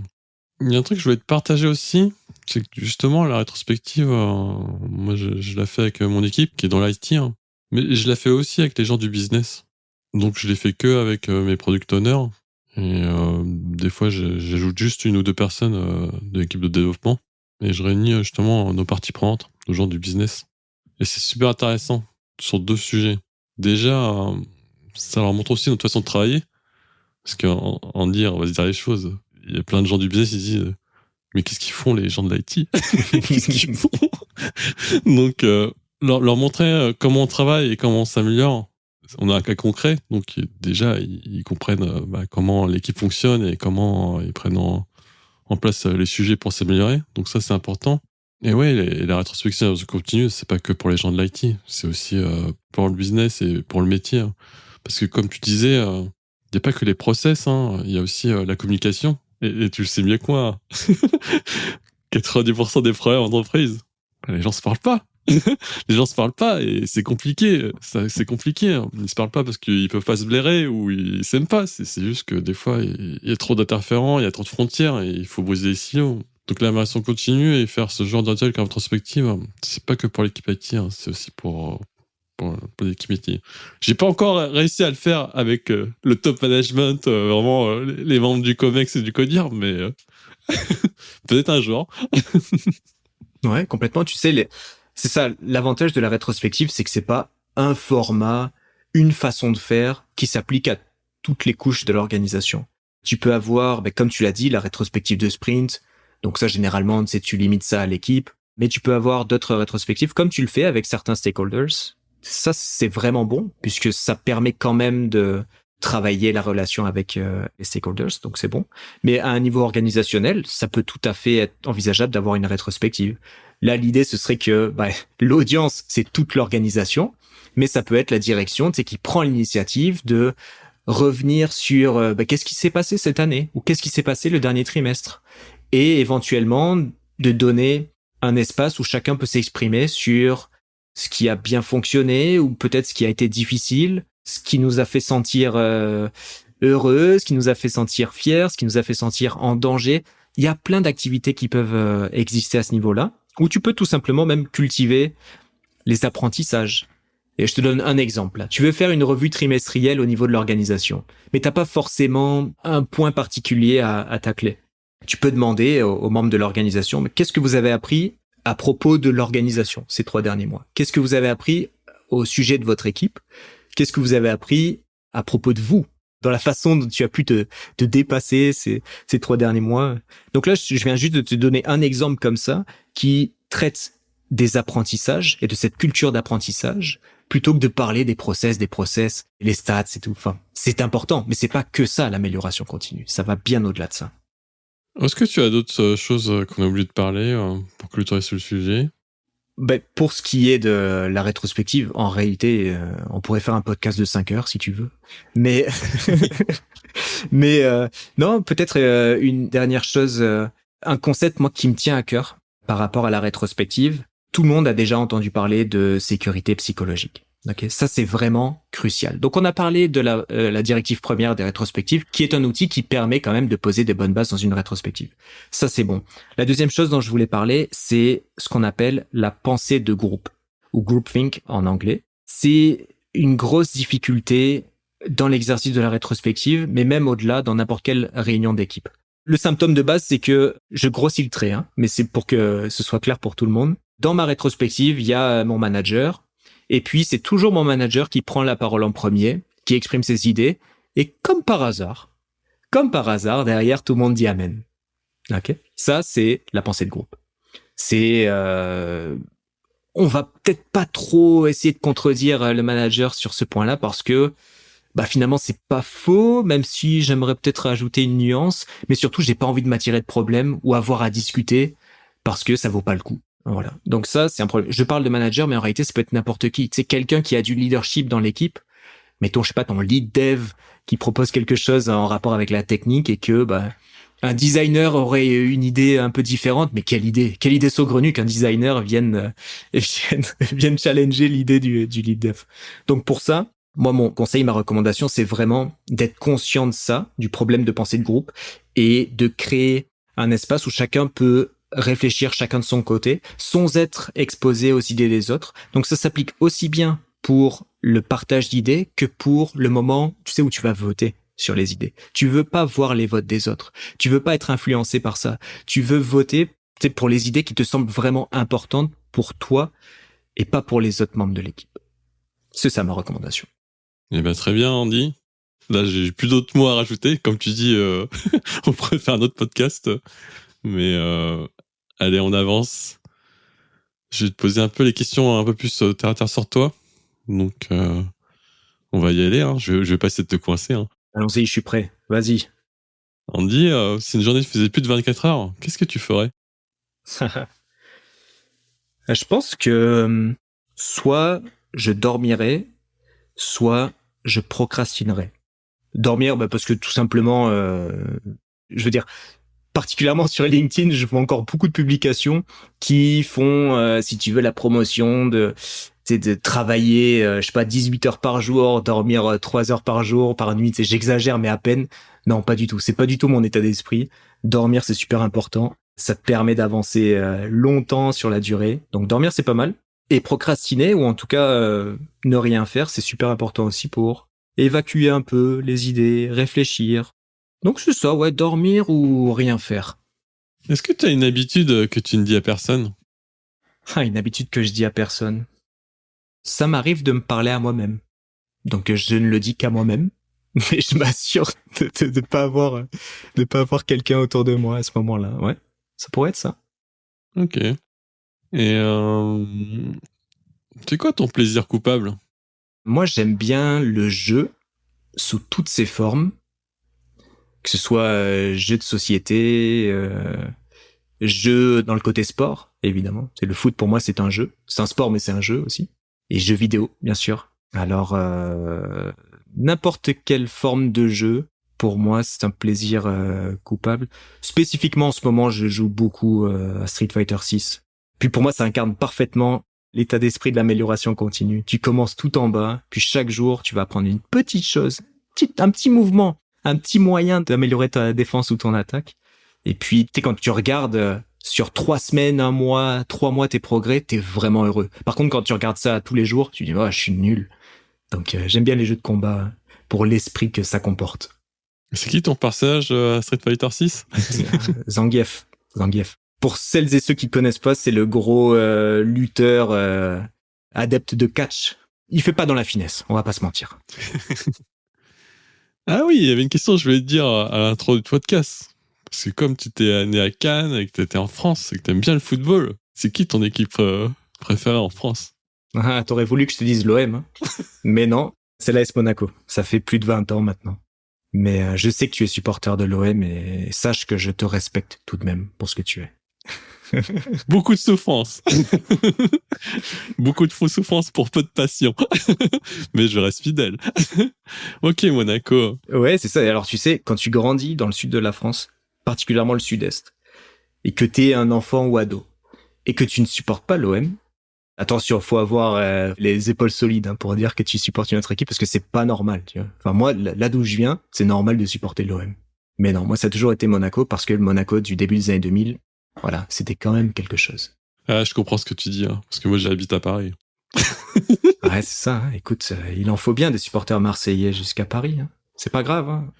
S1: Il y a un truc que je voulais te partager aussi, c'est que justement, la rétrospective, moi, je la fais avec mon équipe qui est dans l'IT, hein, mais je la fais aussi avec les gens du business. Donc, je l'ai fait que avec mes product owners. Et des fois, j'ajoute juste 1 ou 2 personnes de l'équipe de développement. Et je réunis justement nos parties prenantes, nos gens du business. Et c'est super intéressant sur 2 sujets. Déjà, ça leur montre aussi notre façon de travailler. Parce qu'en on va se dire les choses. Il y a plein de gens du business qui disent mais qu'est-ce qu'ils font les gens de l'IT? Qu'est-ce qu'ils font? Donc leur montrer comment on travaille et comment on s'améliore. On a un cas concret, donc déjà ils comprennent comment l'équipe fonctionne et comment ils prennent en place les sujets pour s'améliorer. Donc ça c'est important. Et ouais, la rétrospection continue, c'est pas que pour les gens de l'IT, c'est aussi pour le business et pour le métier. Hein. Parce que comme tu disais, il n'y a pas que les process, hein, il y a aussi la communication. Et tu le sais mieux que moi. 90% des problèmes en entreprise, les gens se parlent pas. Les gens se parlent pas et c'est compliqué. C'est compliqué. Hein. Ils se parlent pas parce qu'ils peuvent pas se blairer ou ils s'aiment pas. C'est juste que des fois, il y a trop d'interférents, il y a trop de frontières et il faut briser les silos. Donc l'amélioration continue et faire ce genre d'atelier comme rétrospective, c'est pas que pour l'équipe IT, hein, c'est aussi pour l'équipe métier. J'ai pas encore réussi à le faire avec le top management, vraiment les membres du COMEX et du CODIR, mais peut-être un jour.
S2: Ouais, complètement. Tu sais, c'est ça, l'avantage de la rétrospective, c'est que c'est pas un format, une façon de faire qui s'applique à toutes les couches de l'organisation. Tu peux avoir, comme tu l'as dit, la rétrospective de sprint. Donc ça, généralement, tu limites ça à l'équipe. Mais tu peux avoir d'autres rétrospectives, comme tu le fais avec certains stakeholders. Ça, c'est vraiment bon, puisque ça permet quand même de travailler la relation avec les stakeholders, donc c'est bon. Mais à un niveau organisationnel, ça peut tout à fait être envisageable d'avoir une rétrospective. Là, l'idée, ce serait que l'audience, c'est toute l'organisation, mais ça peut être la direction, tu sais, qui prend l'initiative de revenir sur qu'est-ce qui s'est passé cette année ou qu'est-ce qui s'est passé le dernier trimestre et éventuellement de donner un espace où chacun peut s'exprimer sur ce qui a bien fonctionné ou peut-être ce qui a été difficile, ce qui nous a fait sentir heureux, ce qui nous a fait sentir fiers, ce qui nous a fait sentir en danger. Il y a plein d'activités qui peuvent exister à ce niveau-là, où tu peux tout simplement même cultiver les apprentissages. Et je te donne un exemple. Là. Tu veux faire une revue trimestrielle au niveau de l'organisation, mais t'as pas forcément un point particulier à tacler. Tu peux demander aux membres de l'organisation, mais qu'est-ce que vous avez appris à propos de l'organisation ces 3 derniers mois? Qu'est-ce que vous avez appris au sujet de votre équipe? Qu'est-ce que vous avez appris à propos de vous, dans la façon dont tu as pu te dépasser ces 3 derniers mois? Donc là, je viens juste de te donner un exemple comme ça qui traite des apprentissages et de cette culture d'apprentissage plutôt que de parler des process, les stats et tout. Enfin, c'est important, mais c'est pas que ça, l'amélioration continue. Ça va bien au-delà de ça.
S1: Est-ce que tu as d'autres choses qu'on a oublié de parler pour clôturer sur le sujet?
S2: Pour ce qui est de la rétrospective, en réalité, on pourrait faire un podcast de 5 heures si tu veux. Mais, non, peut-être une dernière chose, un concept moi qui me tient à cœur par rapport à la rétrospective. Tout le monde a déjà entendu parler de sécurité psychologique. Okay, ça c'est vraiment crucial. Donc on a parlé de la directive première des rétrospectives, qui est un outil qui permet quand même de poser des bonnes bases dans une rétrospective. Ça c'est bon. La deuxième chose dont je voulais parler, c'est ce qu'on appelle la pensée de groupe, ou groupthink en anglais. C'est une grosse difficulté dans l'exercice de la rétrospective, mais même au-delà, dans n'importe quelle réunion d'équipe. Le symptôme de base, c'est que je grossis le trait, mais c'est pour que ce soit clair pour tout le monde. Dans ma rétrospective, il y a mon manager, et puis c'est toujours mon manager qui prend la parole en premier, qui exprime ses idées, et comme par hasard, derrière, tout le monde dit amen. Ok. Ça, c'est la pensée de groupe. C'est, on va peut-être pas trop essayer de contredire le manager sur ce point-là parce que, finalement, c'est pas faux, même si j'aimerais peut-être ajouter une nuance, mais surtout, j'ai pas envie de m'attirer de problème ou avoir à discuter parce que ça vaut pas le coup. Voilà. Donc ça, c'est un problème. Je parle de manager, mais en réalité, ça peut être n'importe qui. C'est quelqu'un qui a du leadership dans l'équipe. Mettons, je sais pas, ton lead dev qui propose quelque chose en rapport avec la technique et que, un designer aurait une idée un peu différente, mais quelle idée saugrenue qu'un designer vienne challenger l'idée du lead dev. Donc pour ça, moi, mon conseil, ma recommandation, c'est vraiment d'être conscient de ça, du problème de pensée de groupe et de créer un espace où chacun peut réfléchir chacun de son côté, sans être exposé aux idées des autres. Donc ça s'applique aussi bien pour le partage d'idées que pour le moment, tu sais, où tu vas voter sur les idées. Tu veux pas voir les votes des autres. Tu veux pas être influencé par ça. Tu veux voter pour les idées qui te semblent vraiment importantes pour toi et pas pour les autres membres de l'équipe. C'est ça ma recommandation.
S1: Eh ben très bien, Andy. Là, j'ai plus d'autres mots à rajouter. Comme tu dis, on pourrait faire un autre podcast. Mais allez, on avance. Je vais te poser un peu les questions un peu plus terre à terre sur toi. Donc, on va y aller. Hein. Je vais pas essayer de te coincer. Hein.
S2: Allons-y, je suis prêt. Vas-y.
S1: Andy, si une journée faisait plus de 24 heures, qu'est-ce que tu ferais?
S2: Je pense que soit je dormirais, soit je procrastinerais. Dormir, parce que tout simplement, je veux dire, particulièrement sur LinkedIn, je vois encore beaucoup de publications qui font, si tu veux, la promotion de travailler, je sais pas, 18 heures par jour, dormir 3 heures par jour, par nuit. J'exagère, mais à peine. Non, pas du tout. C'est pas du tout mon état d'esprit. Dormir, c'est super important. Ça te permet d'avancer longtemps sur la durée. Donc dormir, c'est pas mal. Et procrastiner, ou en tout cas ne rien faire, c'est super important aussi pour évacuer un peu les idées, réfléchir. Donc c'est ça, ouais, dormir ou rien faire.
S1: Est-ce que tu as une habitude que tu ne dis à personne?
S2: Une habitude que je dis à personne. Ça m'arrive de me parler à moi-même. Donc je ne le dis qu'à moi-même, mais je m'assure de pas avoir quelqu'un autour de moi à ce moment-là. Ouais, ça pourrait être ça.
S1: Ok. Et c'est quoi ton plaisir coupable?
S2: Moi, j'aime bien le jeu sous toutes ses formes, que ce soit jeu de société, jeu dans le côté sport, évidemment. C'est le foot pour moi, c'est un jeu. C'est un sport, mais c'est un jeu aussi. Et jeux vidéo, bien sûr. Alors, n'importe quelle forme de jeu, pour moi, c'est un plaisir coupable. Spécifiquement, en ce moment, je joue beaucoup à Street Fighter 6. Puis pour moi, ça incarne parfaitement l'état d'esprit de l'amélioration continue. Tu commences tout en bas, puis chaque jour, tu vas apprendre une petite chose, un petit mouvement, un petit moyen d'améliorer ta défense ou ton attaque. Et puis, tu sais, quand tu regardes sur 3 semaines, 1 mois, 3 mois tes progrès, t'es vraiment heureux. Par contre, quand tu regardes ça tous les jours, tu dis, oh, je suis nul. Donc, j'aime bien les jeux de combat pour l'esprit que ça comporte.
S1: C'est qui ton personnage à Street Fighter 6?
S2: Zangief. Pour celles et ceux qui connaissent pas, c'est le gros lutteur adepte de catch. Il fait pas dans la finesse, on va pas se mentir.
S1: Ah oui, il y avait une question que je voulais te dire à l'intro du podcast. Parce que comme tu t'es né à Cannes et que tu étais en France et que tu aimes bien le football, c'est qui ton équipe préférée en France?
S2: Ah, t'aurais voulu que je te dise l'OM, hein. Mais non, c'est l'AS Monaco. Ça fait plus de 20 ans maintenant. Mais je sais que tu es supporter de l'OM et sache que je te respecte tout de même pour ce que tu es.
S1: Beaucoup de souffrance. Beaucoup de faux souffrance pour peu de passion. Mais je reste fidèle. Ok, Monaco.
S2: Ouais, c'est ça. Et alors, tu sais, quand tu grandis dans le sud de la France, particulièrement le sud-est, et que t'es un enfant ou ado, et que tu ne supportes pas l'OM, attention, faut avoir les épaules solides pour dire que tu supportes une autre équipe, parce que c'est pas normal, tu vois. Enfin, moi, là d'où je viens, c'est normal de supporter l'OM. Mais non, moi, ça a toujours été Monaco, parce que le Monaco du début des années 2000, voilà, c'était quand même quelque chose.
S1: Ah, je comprends ce que tu dis, hein, parce que moi, j'habite à Paris.
S2: Ouais, c'est ça. Hein. Écoute, il en faut bien des supporters marseillais jusqu'à Paris. Hein. C'est pas grave. Hein.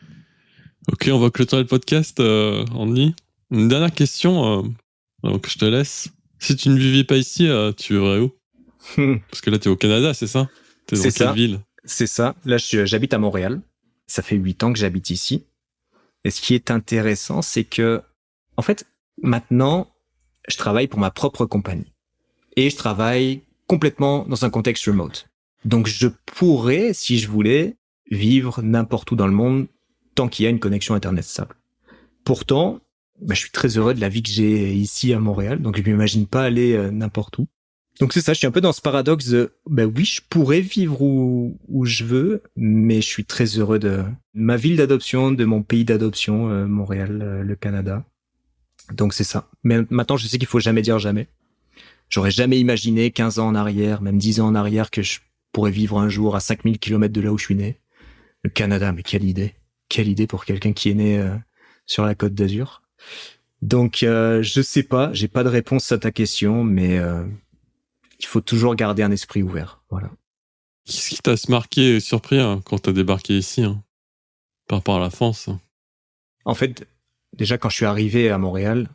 S1: Ok, on va clôturer le podcast, Andy. Une dernière question, donc je te laisse. Si tu ne vivais pas ici, tu vivrais où? Parce que là, t'es au Canada, c'est ça? T'es dans quelle ville?
S2: C'est ça. Là, j'habite à Montréal. Ça fait 8 ans que j'habite ici. Et ce qui est intéressant, c'est que, en fait, maintenant, je travaille pour ma propre compagnie. Et je travaille complètement dans un contexte remote. Donc, je pourrais, si je voulais, vivre n'importe où dans le monde tant qu'il y a une connexion Internet stable. Pourtant, je suis très heureux de la vie que j'ai ici à Montréal. Donc, je m'imagine pas aller n'importe où. Donc c'est ça, je suis un peu dans ce paradoxe de, oui, je pourrais vivre où je veux, mais je suis très heureux de ma ville d'adoption, de mon pays d'adoption, Montréal, le Canada. Donc c'est ça. Mais maintenant, je sais qu'il faut jamais dire jamais. J'aurais jamais imaginé 15 ans en arrière, même 10 ans en arrière, que je pourrais vivre un jour à 5000 kilomètres de là où je suis né. Le Canada, mais quelle idée. Quelle idée pour quelqu'un qui est né sur la Côte d'Azur. Donc je sais pas, j'ai pas de réponse à ta question, mais il faut toujours garder un esprit ouvert. Voilà.
S1: Qu'est-ce qui t'a marqué et surpris quand t'as débarqué ici, par rapport à la France?
S2: En fait, déjà quand je suis arrivé à Montréal,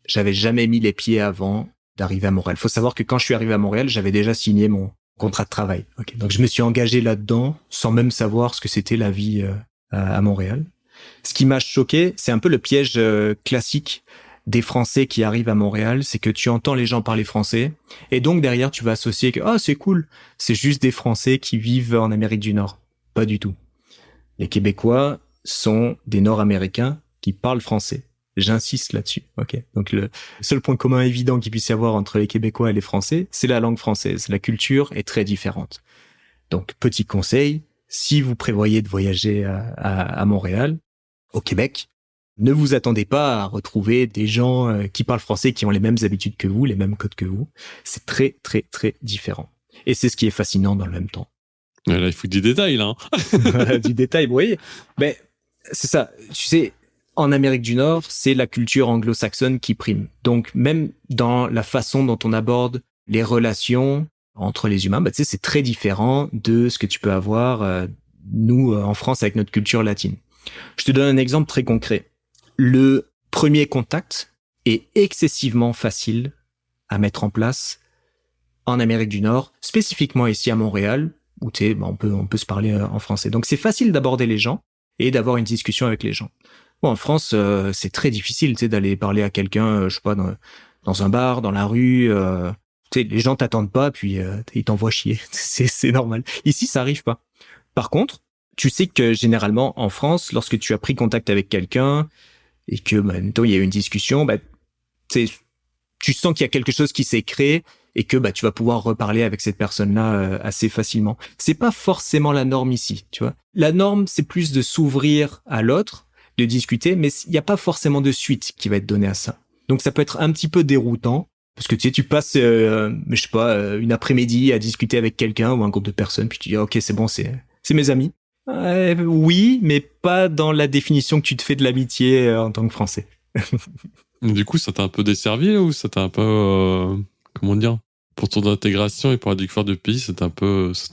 S2: j'avais jamais mis les pieds avant d'arriver à Montréal. Faut savoir que quand je suis arrivé à Montréal, j'avais déjà signé mon contrat de travail. Okay. Donc je me suis engagé là-dedans sans même savoir ce que c'était la vie à Montréal. Ce qui m'a choqué, c'est un peu le piège classique des Français qui arrivent à Montréal, c'est que tu entends les gens parler français, et donc derrière tu vas associer que c'est cool, c'est juste des Français qui vivent en Amérique du Nord. Pas du tout. Les Québécois sont des Nord-Américains qui parlent français. J'insiste là-dessus. Ok. Donc le seul point commun évident qu'il puisse y avoir entre les Québécois et les Français, c'est la langue française. La culture est très différente. Donc petit conseil, si vous prévoyez de voyager à Montréal, au Québec, ne vous attendez pas à retrouver des gens qui parlent français, qui ont les mêmes habitudes que vous, les mêmes codes que vous. C'est très, très, très différent. Et c'est ce qui est fascinant dans le même temps.
S1: Ouais, là, il faut du détail, là.
S2: Du détail, vous voyez. Mais c'est ça. Tu sais, en Amérique du Nord, c'est la culture anglo-saxonne qui prime. Donc, même dans la façon dont on aborde les relations entre les humains, tu sais, c'est très différent de ce que tu peux avoir, nous, en France, avec notre culture latine. Je te donne un exemple très concret. Le premier contact est excessivement facile à mettre en place en Amérique du Nord, spécifiquement ici à Montréal, où on peut se parler en français. Donc c'est facile d'aborder les gens et d'avoir une discussion avec les gens. Bon, en France, c'est très difficile, d'aller parler à quelqu'un, je sais pas, dans un bar, dans la rue. Les gens t'attendent pas, puis ils t'envoient chier. C'est normal. Ici, ça arrive pas. Par contre, tu sais que généralement en France, lorsque tu as pris contact avec quelqu'un et que il y a eu une discussion, tu sens qu'il y a quelque chose qui s'est créé et que bah tu vas pouvoir reparler avec cette personne-là assez facilement. C'est pas forcément la norme ici, tu vois. La norme, c'est plus de s'ouvrir à l'autre, de discuter, mais il n'y a pas forcément de suite qui va être donnée à ça. Donc ça peut être un petit peu déroutant, parce que tu sais, tu passes, je sais pas, une après-midi à discuter avec quelqu'un ou un groupe de personnes, puis tu dis ok, c'est bon, c'est mes amis. Oui, mais pas dans la définition que tu te fais de l'amitié en tant que Français.
S1: Du coup, ça t'a un peu desservi là, ou ça t'a un peu, comment dire, pour ton intégration et pour la découverte de pays, ça t'a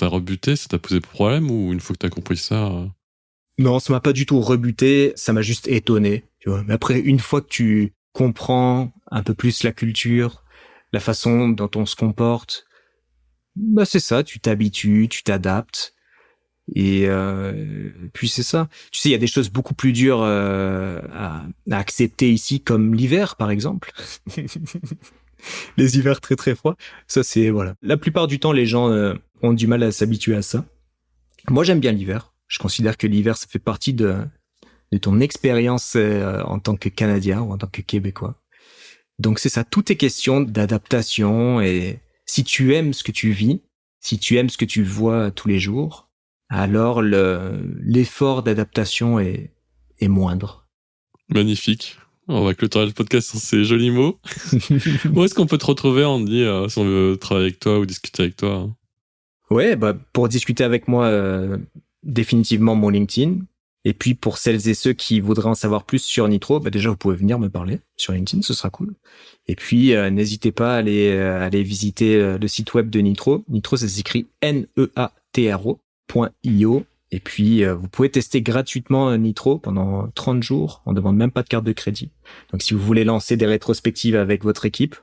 S1: rebuté, ça t'a posé problème, ou une fois que t'as compris ça
S2: Non, ça m'a pas du tout rebuté, ça m'a juste étonné, tu vois. Mais après, une fois que tu comprends un peu plus la culture, la façon dont on se comporte, bah c'est ça, tu t'habitues, tu t'adaptes. Et puis c'est ça. Tu sais, il y a des choses beaucoup plus dures à accepter ici, comme l'hiver, par exemple. Les hivers très très froids. Ça, c'est voilà. La plupart du temps, les gens ont du mal à s'habituer à ça. Moi, j'aime bien l'hiver. Je considère que l'hiver, ça fait partie de ton expérience en tant que Canadien ou en tant que Québécois. Donc c'est ça. Tout est question d'adaptation, et si tu aimes ce que tu vis, si tu aimes ce que tu vois tous les jours, alors l'effort d'adaptation est moindre.
S1: Magnifique. On va clôturer le podcast sur ces jolis mots. Où est-ce qu'on peut te retrouver, Andy, si on veut travailler avec toi ou discuter avec toi
S2: Ouais, bah pour discuter avec moi, définitivement mon LinkedIn. Et puis pour celles et ceux qui voudraient en savoir plus sur Nitro, bah déjà vous pouvez venir me parler sur LinkedIn, ce sera cool. Et puis n'hésitez pas à aller visiter le site web de Nitro. Nitro, ça s'écrit neatro.io. Et puis vous pouvez tester gratuitement Nitro pendant 30 jours. On demande même pas de carte de crédit. Donc si vous voulez lancer des rétrospectives avec votre équipe,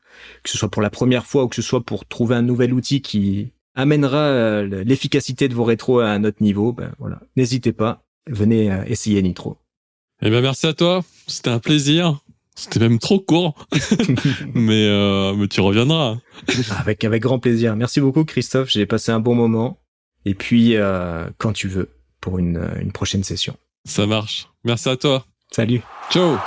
S2: que ce soit pour la première fois ou que ce soit pour trouver un nouvel outil qui amènera l'efficacité de vos rétros à un autre niveau, ben voilà, n'hésitez pas. Venez essayer Nitro.
S1: Eh bien, merci à toi. C'était un plaisir. C'était même trop court. mais tu reviendras.
S2: Avec grand plaisir. Merci beaucoup, Christophe. J'ai passé un bon moment. Et puis, quand tu veux, pour une prochaine session.
S1: Ça marche. Merci à toi.
S2: Salut.
S1: Ciao.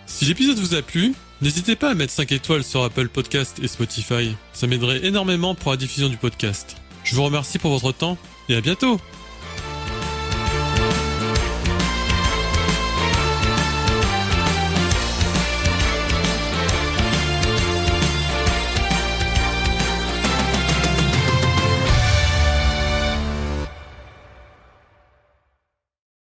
S1: Si l'épisode vous a plu, n'hésitez pas à mettre 5 étoiles sur Apple Podcast et Spotify. Ça m'aiderait énormément pour la diffusion du podcast. Je vous remercie pour votre temps et à bientôt.